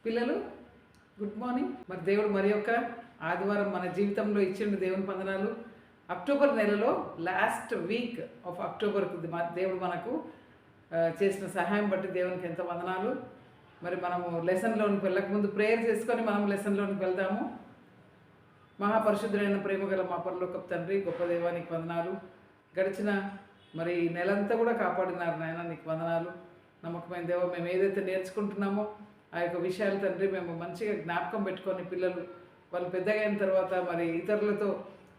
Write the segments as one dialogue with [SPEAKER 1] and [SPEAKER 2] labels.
[SPEAKER 1] పిల్లలు good morning. మరి దేవుడు మరి యొక్క ఆదివారం మన జీవితంలో ఇచ్చిండు. దేవుని వందనాలు. అక్టోబర్ నెలలో లాస్ట్ వీక్ ఆఫ్ అక్టోబర్కు దేవుడు మనకు చేసిన సహాయం బట్టి దేవునికి ఎంతో వందనాలు. మరి మనము లెసన్లోనికి వెళ్ళకముందు ప్రేయర్ చేసుకొని మనం లెసన్లోనికి వెళ్దాము. మహాపరిశుద్ధులైన ప్రేమగల మా పరలోకపు తండ్రి, గొప్ప దేవానికి వందనాలు. గడిచిన మరి నెలంతా కూడా కాపాడినారు నాయన, నీకు వందనాలు. నమ్మకమైన దేవ, మేము ఏదైతే నేర్చుకుంటున్నామో ఆ యొక్క విషయాలు తండ్రి మేము మంచిగా జ్ఞాపకం పెట్టుకొని పిల్లలు వాళ్ళు పెద్దగా అయిన తర్వాత మరి ఇతరులతో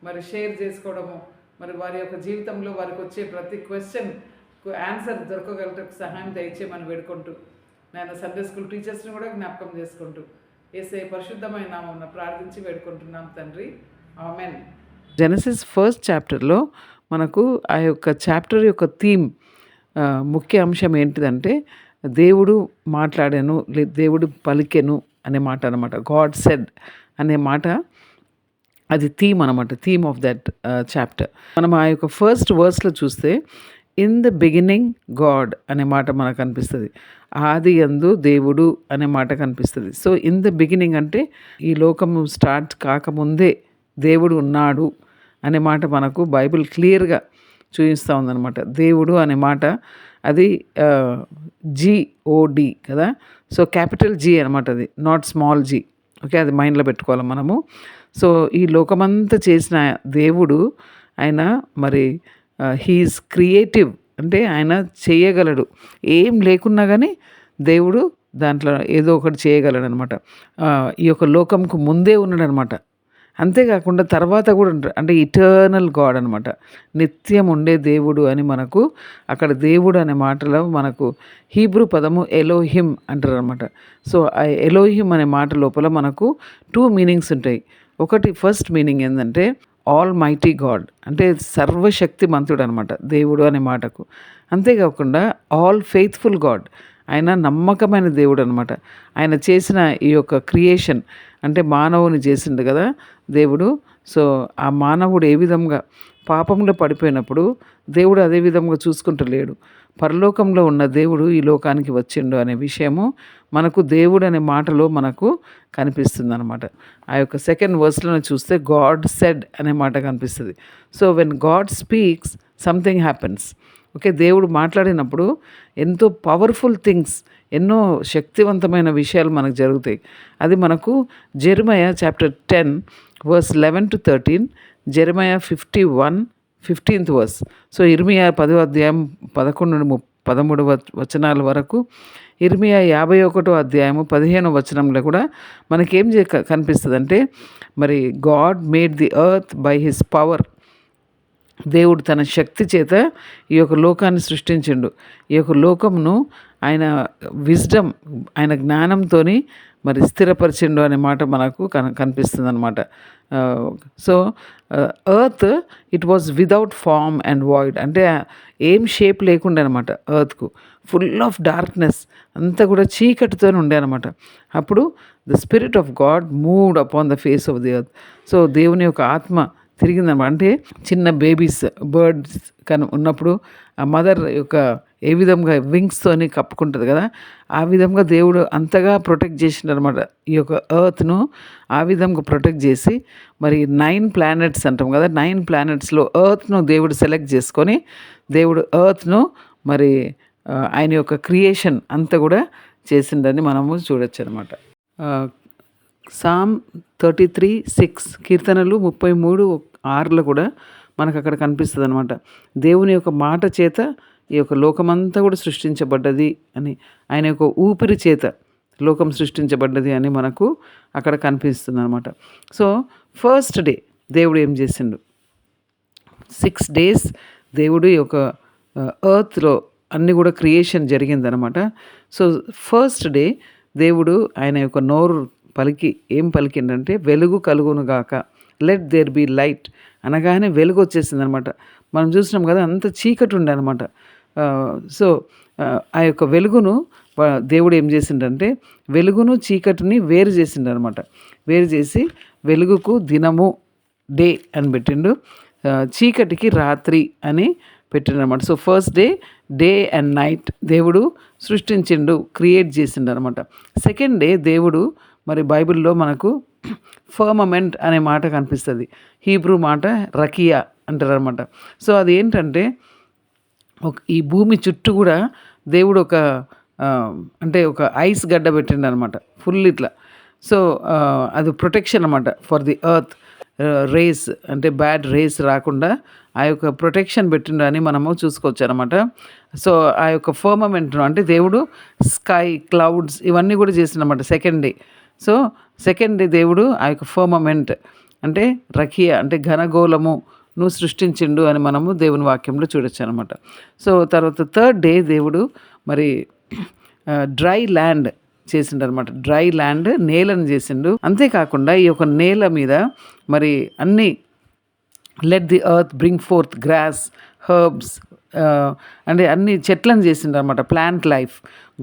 [SPEAKER 1] మరి షేర్ చేసుకోవడము, మరి వారి యొక్క జీవితంలో వారికి వచ్చే ప్రతి క్వశ్చన్కు ఆన్సర్ దొరకగలటకు సహాయం దయచేయమని వేడుకుంటూ, నేను సండే స్కూల్ టీచర్స్ని కూడా జ్ఞాపకం చేసుకుంటూ యేసయ్య పరిశుద్ధమైన నామమున ప్రార్థించి వేడుకుంటున్నాం తండ్రి, ఆమెన్. జెనసిస్ ఫస్ట్ చాప్టర్లో మనకు ఆ యొక్క చాప్టర్ యొక్క థీమ్, ముఖ్య అంశం ఏంటిదంటే దేవుడు మాట్లాడాను, దేవుడు పలికెను అనే మాట అనమాట. గాడ్ సెడ్ అనే మాట అది థీమ్ అనమాట, థీమ్ ఆఫ్ దట్ చాప్టర్. మనం ఆ యొక్క ఫస్ట్ వర్స్లో చూస్తే ఇన్ ద బిగినింగ్ గాడ్ అనే మాట మనకు కనిపిస్తుంది. ఆది యందు దేవుడు అనే మాట కనిపిస్తుంది. సో ఇన్ ద బిగినింగ్ అంటే ఈ లోకము స్టార్ట్ కాకముందే దేవుడు ఉన్నాడు అనే మాట మనకు బైబిల్ క్లియర్గా చూపిస్తూ ఉందన్నమాట. దేవుడు అనే మాట అది GOD కదా. సో క్యాపిటల్ G అనమాట, అది నాట్ స్మాల్ G. ఓకే, అది మైండ్లో పెట్టుకోవాలి మనము. సో ఈ లోకమంతా చేసిన దేవుడు ఆయన మరి హీఈస్ క్రియేటివ్, అంటే ఆయన చేయగలడు. ఏం లేకున్నా కానీ దేవుడు దాంట్లో ఏదో ఒకటి చేయగలడు అనమాట. ఈ యొక్క లోకంకు ముందే ఉన్నాడు అనమాట. అంతేకాకుండా తర్వాత కూడా ఉంటాడు, అంటే ఇటర్నల్ గాడ్ అనమాట, నిత్యం ఉండే దేవుడు అని మనకు అక్కడ దేవుడు అనే మాటలో మనకు హీబ్రూ పదము ఎలోహిమ్ అంటారు అనమాట. సో ఆ ఎలోహిమ్ అనే మాట లోపల మనకు 2 మీనింగ్స్ ఉంటాయి. ఒకటి ఫస్ట్ మీనింగ్ ఏంటంటే ఆల్ మైటీ గాడ్, అంటే సర్వశక్తిమంతుడు అనమాట దేవుడు అనే మాటకు. అంతేకాకుండా ఆల్ ఫెయిత్ఫుల్ గాడ్, ఆయన నమ్మకమైన దేవుడు అనమాట. ఆయన చేసిన ఈ యొక్క క్రియేషన్ అంటే మానవుని చేసిండు కదా దేవుడు. సో ఆ మానవుడు ఏ విధంగా పాపంలో పడిపోయినప్పుడు దేవుడు అదే విధంగా చూసుకుంటలేడు. పరలోకంలో ఉన్న దేవుడు ఈ లోకానికి వచ్చిండు అనే విషయము మనకు దేవుడు అనే మాటలో మనకు కనిపిస్తుంది అనమాట. ఆ యొక్క సెకండ్ వర్స్లో చూస్తే గాడ్ సెడ్ అనే మాట కనిపిస్తుంది. So when God speaks something happens. Okay, దేవుడు మాట్లాడినప్పుడు ఎంతో పవర్ఫుల్ థింగ్స్, ఎన్నో శక్తివంతమైన విషయాలు మనకు జరుగుతాయి. అది మనకు జెరమయా chapter 10 verse 11 to 13, జెరమయా 51 15th verse. So ఇర్మియా 10వ అధ్యాయం 11 నుండి 13 వచనాల వరకు, ఇర్మియా 51వ అధ్యాయము 15వ వచనంలో కూడా మనకేం కనిపిస్తుంది అంటే మరి God made the earth by his power. దేవుడు తన శక్తి చేత ఈ యొక్క లోకాన్ని సృష్టించిండు. ఈ యొక్క లోకమును ఆయన విజ్డమ్, ఆయన జ్ఞానంతో మరి స్థిరపరిచిండు అనే మాట మనకు కనిపిస్తుంది అనమాట. So earth it was without form and void, అంటే ఏం షేప్ లేకుండే అనమాట. ఎర్త్కు ఫుల్ ఆఫ్ డార్క్నెస్, అంతా కూడా చీకటితో ఉండే అనమాట. అప్పుడు the spirit of God moved upon the face of the earth. So దేవుని యొక్క ఆత్మ తిరిగిందనమాట. అంటే చిన్న బేబీస్, బర్డ్స్ ఉన్నప్పుడు ఆ మదర్ యొక్క ఏ విధంగా వింగ్స్తోని కప్పుకుంటుంది కదా, ఆ విధంగా దేవుడు అంతగా ప్రొటెక్ట్ చేసిండు అనమాట ఈ యొక్క ఎర్త్ను. ఆ విధంగా ప్రొటెక్ట్ చేసి మరి 9 ప్లానెట్స్ అంటాం కదా, 9 ప్లానెట్స్లో ఎర్త్ను దేవుడు సెలెక్ట్ చేసుకొని దేవుడు ఎర్త్ను మరి ఆయన యొక్క క్రియేషన్ అంతా కూడా చేసిండని మనము చూడొచ్చు అనమాట. Psalm 33:6, కీర్తనలు 33:6లో కూడా మనకు అక్కడ కనిపిస్తుంది అనమాట. దేవుని యొక్క మాట చేత ఈ యొక్క లోకమంతా కూడా సృష్టించబడ్డది అని, ఆయన యొక్క ఊపిరి చేత లోకం సృష్టించబడ్డది అని మనకు అక్కడ కనిపిస్తుంది అనమాట. సో ఫస్ట్ డే దేవుడు ఏం చేసిండు, 6 days దేవుడు ఈ యొక్క ఎర్త్లో అన్నీ కూడా క్రియేషన్ జరిగిందనమాట. సో ఫస్ట్ డే దేవుడు ఆయన యొక్క నోరు పలికి ఏం పలికిండంటే వెలుగు కలుగునుగాక, లెట్ దేర్ బీ లైట్ అనగానే వెలుగు వచ్చేసింది అనమాట. మనం చూసినాం కదా, అంత చీకటి ఉండే అనమాట. సో ఆ యొక్క వెలుగును దేవుడు ఏం చేసిండంటే వెలుగును చీకటిని వేరు చేసిండనమాట. వేరు చేసి వెలుగుకు దినము డే అని పెట్టిండు, చీకటికి రాత్రి అని పెట్టిండనమాట. So first day and night దేవుడు సృష్టించిండు, క్రియేట్ చేసిండు అనమాట. సెకండ్ డే దేవుడు మరి బైబిల్లో మనకు ఫర్మమెంట్ అనే మాట కనిపిస్తుంది. హీబ్రూ మాట రకియా అంటారనమాట. సో అది ఏంటంటే ఈ భూమి చుట్టూ కూడా దేవుడు అంటే ఒక ఐస్ గడ్డ పెట్టిండు అనమాట, ఫుల్ ఇట్లా. సో అది ప్రొటెక్షన్ అనమాట ఫర్ ది ఎర్త్ రేస్, అంటే బ్యాడ్ రేస్ రాకుండా ఆ యొక్క ప్రొటెక్షన్ పెట్టిండు అని మనము చూసుకోవచ్చు అనమాట. సో ఆ యొక్క ఫర్మమెంట్ను అంటే దేవుడు స్కై, క్లౌడ్స్ ఇవన్నీ కూడా చేసిండనమాట second day. So second day దేవుడు ఆ యొక్క ఫర్మమెంట్ అంటే రకియా అంటే ఘనగోళమును సృష్టించిండు అని మనము దేవుని వాక్యంలో చూడొచ్చు అనమాట. సో తర్వాత థర్డ్ డే దేవుడు మరి డ్రై ల్యాండ్ చేసిండు అనమాట. డ్రై ల్యాండ్ నేలను చేసిండు. అంతేకాకుండా ఈ యొక్క నేల మీద మరి అన్నీ let the earth bring forth grass, herbs అంటే అన్ని చెట్లను చేసిండు అనమాట. Plant life,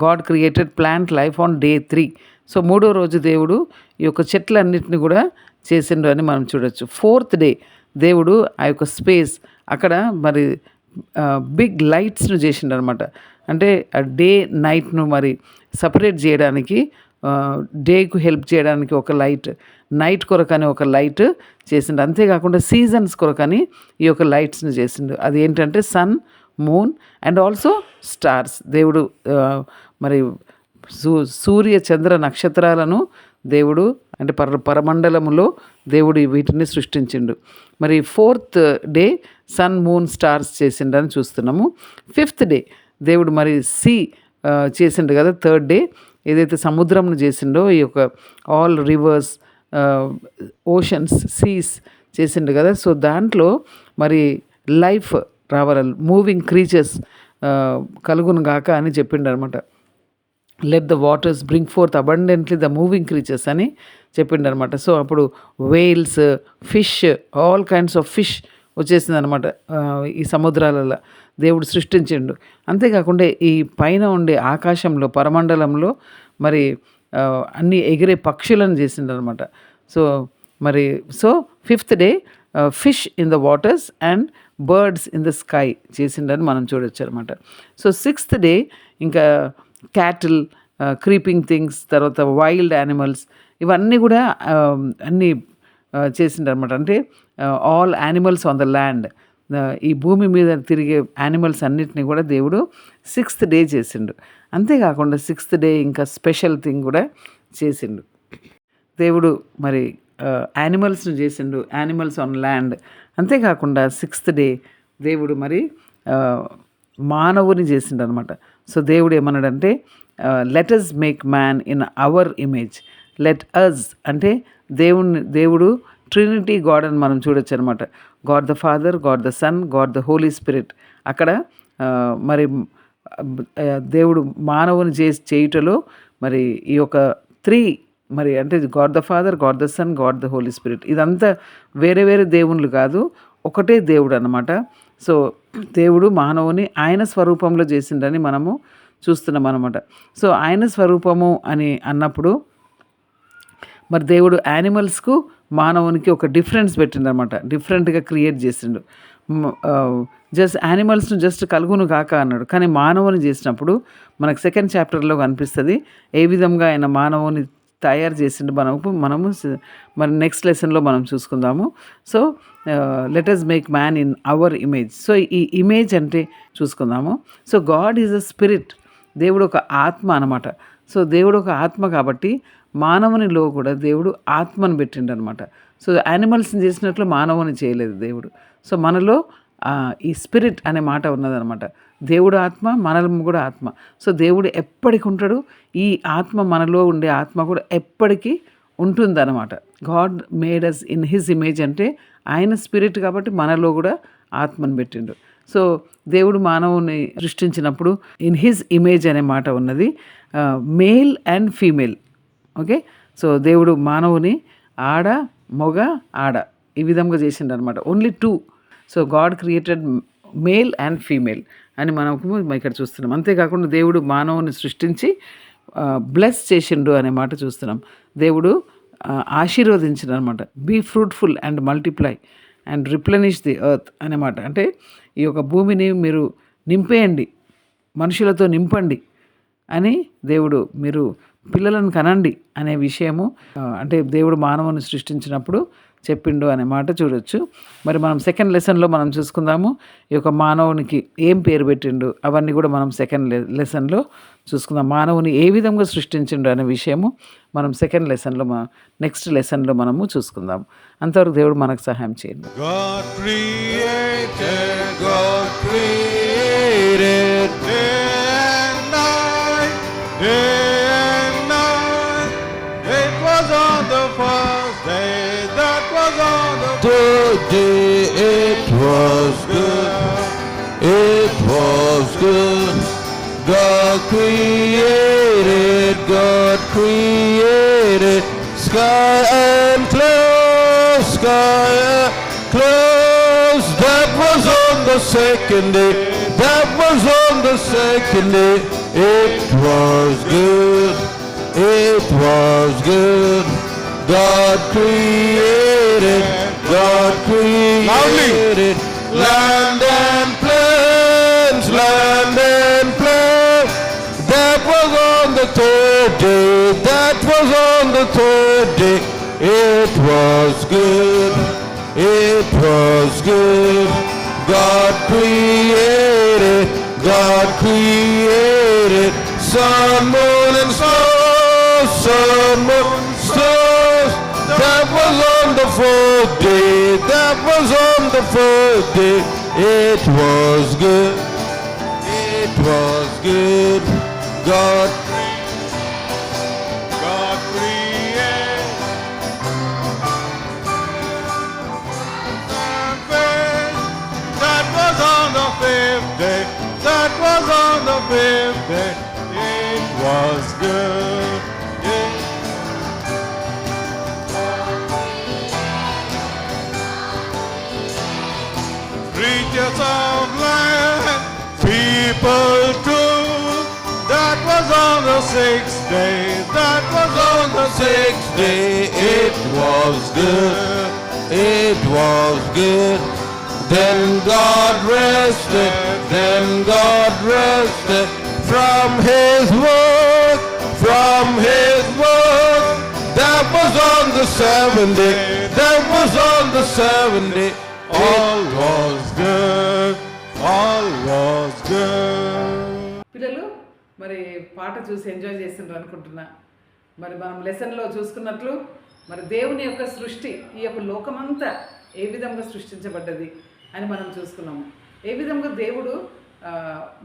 [SPEAKER 1] God created plant life on day 3. So 3వ రోజు దేవుడు ఈ యొక్క చెట్లన్నిటిని కూడా చేసిండు అని మనం చూడొచ్చు. ఫోర్త్ డే దేవుడు ఆ యొక్క స్పేస్ అక్కడ మరి బిగ్ లైట్స్ను చేసిండు అనమాట. అంటే డే నైట్ను మరి సపరేట్ చేయడానికి, డేకు హెల్ప్ చేయడానికి ఒక లైట్, నైట్ కొరకని ఒక లైట్ చేసిండు. అంతేకాకుండా సీజన్స్ కొరకని ఈ యొక్క లైట్స్ని చేసిండు. అది ఏంటంటే sun, moon and also stars. దేవుడు మరి సూర్య చంద్ర నక్షత్రాలను దేవుడు అంటే పరమండలములో దేవుడు వీటిని సృష్టించిండు. మరి fourth day sun, moon, stars చేసిండని చూస్తున్నాము. ఫిఫ్త్ డే దేవుడు మరి చేసిండు కదా. థర్డ్ డే ఏదైతే సముద్రంను చేసిండో ఈ యొక్క ఆల్ రివర్స్, ఓషన్స్, సీస్ చేసిండు కదా. సో దాంట్లో మరి లైఫ్ రావాలి, మూవింగ్ క్రీచర్స్ కలుగును గాక అని చెప్పిండు అనమాట. Let the waters bring forth abundantly the moving creatures అని చెప్పిండు అనమాట. సో అప్పుడు whales, fish, all kinds of fish వచ్చేసింది అనమాట ఈ సముద్రాలలో దేవుడు సృష్టించిండు. అంతేకాకుండా ఈ పైన ఉండే ఆకాశంలో పరమండలంలో మరి అన్ని ఎగిరే పక్షులను చేసిండు అనమాట. So fifth day fish in the waters and birds in the sky చేసిండని మనం చూడొచ్చు అనమాట. సో సిక్స్త్ డే ఇంకా క్యాటిల్, క్రీపింగ్ థింగ్స్, తర్వాత వైల్డ్ యానిమల్స్ ఇవన్నీ కూడా అన్నీ చేసిండనమాట. అంటే all animals on the land, ఈ భూమి మీద తిరిగే యానిమల్స్ అన్నిటిని కూడా దేవుడు సిక్స్త్ డే చేసిండు. అంతేకాకుండా సిక్స్త్ డే ఇంకా స్పెషల్ థింగ్ కూడా చేసిండు. దేవుడు మరి యానిమల్స్ను చేసిండు, యానిమల్స్ ఆన్ ల్యాండ్. అంతేకాకుండా సిక్స్త్ డే దేవుడు మరి మానవుని చేసిండు అనమాట. సో దేవుడు ఏమన్నాడంటే let us make man in our image. Let us అంటే దేవుడు ట్రినిటీ గాడ్ అని మనం చూడొచ్చు అనమాట. God the father, God the son, God the holy spirit. అక్కడ మరి దేవుడు మానవుని చేయుటలో మరి ఈ యొక్క 3 మరి అంటే God the father, God the son, God the holy spirit ఇదంతా వేరే వేరే దేవుళ్ళు కాదు, ఒకటే దేవుడు అన్నమాట. సో దేవుడు మానవుని ఆయన స్వరూపంలో చేసిండని మనము చూస్తున్నాం అనమాట. సో ఆయన స్వరూపము అని అన్నప్పుడు మరి దేవుడు యానిమల్స్కు మానవునికి ఒక డిఫరెన్స్ పెట్టిండనమాట, డిఫరెంట్గా క్రియేట్ చేసిండు. జస్ట్ యానిమల్స్ను జస్ట్ కలుగును కాక అన్నాడు, కానీ మానవుని చేసినప్పుడు మనకు సెకండ్ చాప్టర్లో కనిపిస్తుంది ఏ విధంగా ఆయన మానవుని తయారు చేసిండు. మనము మరి నెక్స్ట్ లెసన్లో మనం చూసుకుందాము. So let us make man in our image. So ఈ ఇమేజ్ అంటే చూసుకుందాము. So God is a spirit, దేవుడు ఒక ఆత్మ అనమాట. సో దేవుడు ఒక ఆత్మ కాబట్టి మానవునిలో కూడా దేవుడు ఆత్మను పెట్టిండు అనమాట. సో యానిమల్స్ని చేసినట్లు మానవుని చేయలేదు దేవుడు. సో మనలో ఈ స్పిరిట్ అనే మాట ఉన్నదనమాట. దేవుడు ఆత్మ, మనము కూడా ఆత్మ. సో దేవుడు ఎప్పటికి ఉంటాడు, ఈ ఆత్మ మనలో ఉండే ఆత్మ కూడా ఎప్పటికీ ఉంటుందన్నమాట. God made us in his image అంటే ఆయన స్పిరిట్ కాబట్టి మనలో కూడా ఆత్మను పెట్టిండు. సో దేవుడు మానవుని సృష్టించినప్పుడు ఇన్ హిజ్ ఇమేజ్ అనే మాట ఉన్నది, male and female. Okay, so దేవుడు మానవుని ఆడ, మొగ, ఆడ ఈ విధంగా చేసిండు అనమాట. Only 2. So God created male and female అని మనము ఇక్కడ చూస్తున్నాం. అంతేకాకుండా దేవుడు మానవుని సృష్టించి బ్లెస్ చేసిండు అనే మాట చూస్తున్నాం. దేవుడు ఆశీర్వదించిన అనమాట. Be fruitful and multiply and replenish the earth అనమాట. అంటే ఈ యొక్క భూమిని మీరు నింపేయండి, మనుషులతో నింపండి అని దేవుడు, మీరు పిల్లలను కనండి అనే విషయము అంటే దేవుడు మానవుని సృష్టించినప్పుడు చెప్పిండు అనే మాట చూడొచ్చు. మరి మనం సెకండ్ లెసన్లో మనం చూసుకుందాము, ఈ యొక్క మానవునికి ఏం పేరు పెట్టిండు అవన్నీ కూడా మనం సెకండ్ లెసన్లో చూసుకుందాం. మానవుని ఏ విధంగా సృష్టించిండు అనే విషయము మనం సెకండ్ లెసన్లో నెక్స్ట్ లెసన్లో మనము చూసుకుందాం. అంతవరకు దేవుడు మనకు సహాయం చేయండి.
[SPEAKER 2] Today it was good, it was good. God created sky and clouds, sky and clouds. That was on the second day, that was on the second day. It was good, it was good. God created land and plains, land and plains. That was on the third day, that was on the third day. It was good, it was good. God created sun, moon and stars, sun, moon, stars. That was on the fourth day, that was on the fourth day. It was good, it was good. God created. That was on the fifth day, that was on the fifth day. It was good. Creatures of land, people too. That was on the sixth day, that was on the sixth day. It was good, it was good. Then God rested, from his work, That was on the seventh day, that was on the seventh day. All was good, all was good.
[SPEAKER 1] పిల్లలు మరి పాట చూసి enjoy చేసిండ్రు అనుకుంటున్నా. మరి మనం లెసన్లో చూసుకున్నట్లు మరి దేవుని యొక్క సృష్టి, ఈ యొక్క లోకమంతా ఏ విధంగా సృష్టించబడ్డది అని మనం చూసుకున్నాము. ఏ విధంగా దేవుడు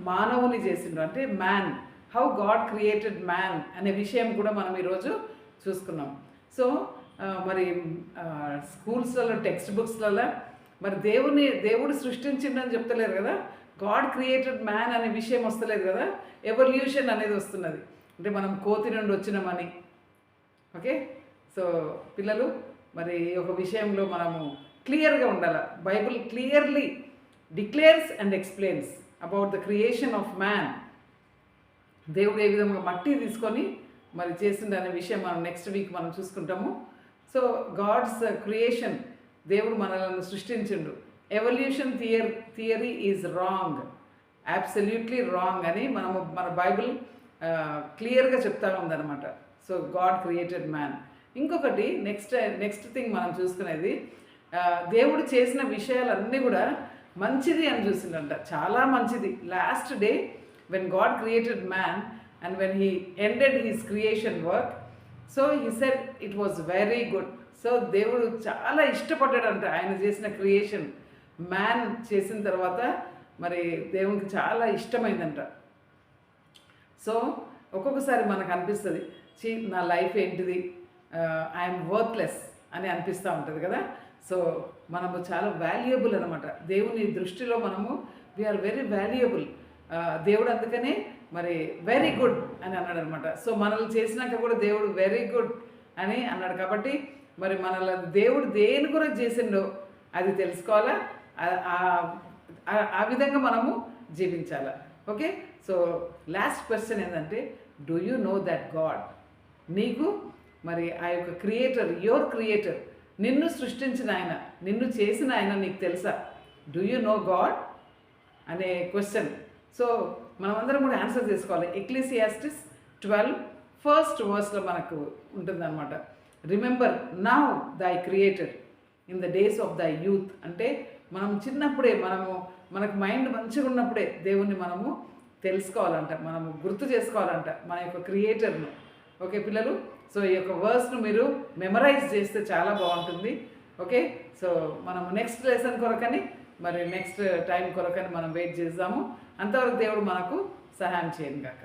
[SPEAKER 1] మానవుని చేసిండ్రు అంటే man, how God created man అనే విషయం కూడా మనం ఈరోజు చూసుకున్నాం. సో మరి స్కూల్స్లలో టెక్స్ట్ బుక్స్లలో మరి దేవుడు సృష్టించిండని చెప్తలేరు కదా, గాడ్ క్రియేటెడ్ మ్యాన్ అనే విషయం వస్తలేదు కదా, ఎవల్యూషన్ అనేది వస్తున్నది. అంటే మనం కోతి నుండి వచ్చినామని. ఓకే, సో పిల్లలు మరి ఒక విషయంలో మనము క్లియర్గా ఉండాలి. Bible clearly declares and explains about the creation of man. దేవుడు ఏ విధంగా మట్టి తీసుకొని మరి చేసిందనే విషయం మనం నెక్స్ట్ వీక్ మనం చూసుకుంటాము. సో గాడ్స్ క్రియేషన్, దేవుడు మనల్ని సృష్టించిండు. Evolution theory is wrong, absolutely wrong అని మన బైబిల్ క్లియర్గా చెప్తా ఉందన్నమాట. So God created man. ఇంకొకటి నెక్స్ట్ థింగ్ మనం చూసుకునేది, దేవుడు చేసిన విషయాలన్నీ కూడా మంచిది అని చూసిండంట, చాలా మంచిది. Last day when God created man and when he ended his creation work, so he said it was very good. So దేవుడు చాలా ఇష్టపడ్డాడంట ఆయన చేసిన క్రియేషన్. మ్యాన్ చేసిన తర్వాత మరి దేవునికి చాలా ఇష్టమైందంట. సో ఒక్కొక్కసారి మనకు అనిపిస్తుంది, నా లైఫ్ ఏంటిది, ఐఎమ్ వర్త్లెస్ అని అనిపిస్తూ ఉంటుంది కదా. సో మనము చాలా వాల్యుయబుల్ అనమాట దేవుని దృష్టిలో. మనము వీఆర్ వెరీ వాల్యుయబుల్. దేవుడు అందుకనే మరి వెరీ గుడ్ అని అన్నాడు అనమాట. సో మనల్ని చేసినాక కూడా దేవుడు వెరీ గుడ్ అని అన్నాడు. కాబట్టి మరి మనల్ని దేవుడు దేని గురించి చేసిండో అది తెలుసుకోవాలా, ఆ విధంగా మనము జీవించాలి. ఓకే, సో లాస్ట్ క్వశ్చన్ ఏంటంటే, do you know that God, నీకు మరి ఆ యొక్క క్రియేటర్, యువర్ క్రియేటర్, నిన్ను సృష్టించిన ఆయన నిన్ను చేసిన ఆయన నీకు తెలుసా? డూ యూ నో గాడ్ అనే క్వశ్చన్. సో మనమందరం కూడా ఆన్సర్ చేసుకోవాలి. ఎక్లీసియాస్టిస్ 12 ఫస్ట్ వర్స్లో మనకు ఉంటుందన్నమాట. రిమెంబర్ నౌ దై creator in the days of దై యూత్. అంటే మనం చిన్నప్పుడే మనకు మైండ్ మంచిగా ఉన్నప్పుడే దేవుణ్ణి మనము తెలుసుకోవాలంట, మనము గుర్తు చేసుకోవాలంట మన యొక్క క్రియేటర్ను. ఓకే పిల్లలు, సో ఈ యొక్క వర్స్ను మీరు మెమరైజ్ చేస్తే చాలా బాగుంటుంది. ఓకే, సో మనం నెక్స్ట్ లెసన్ కొరకని మరి నెక్స్ట్ టైం కొరకని మనం వెయిట్ చేద్దాము. అంతవరకు దేవుడు మనకు సహాయం చేయను గాక.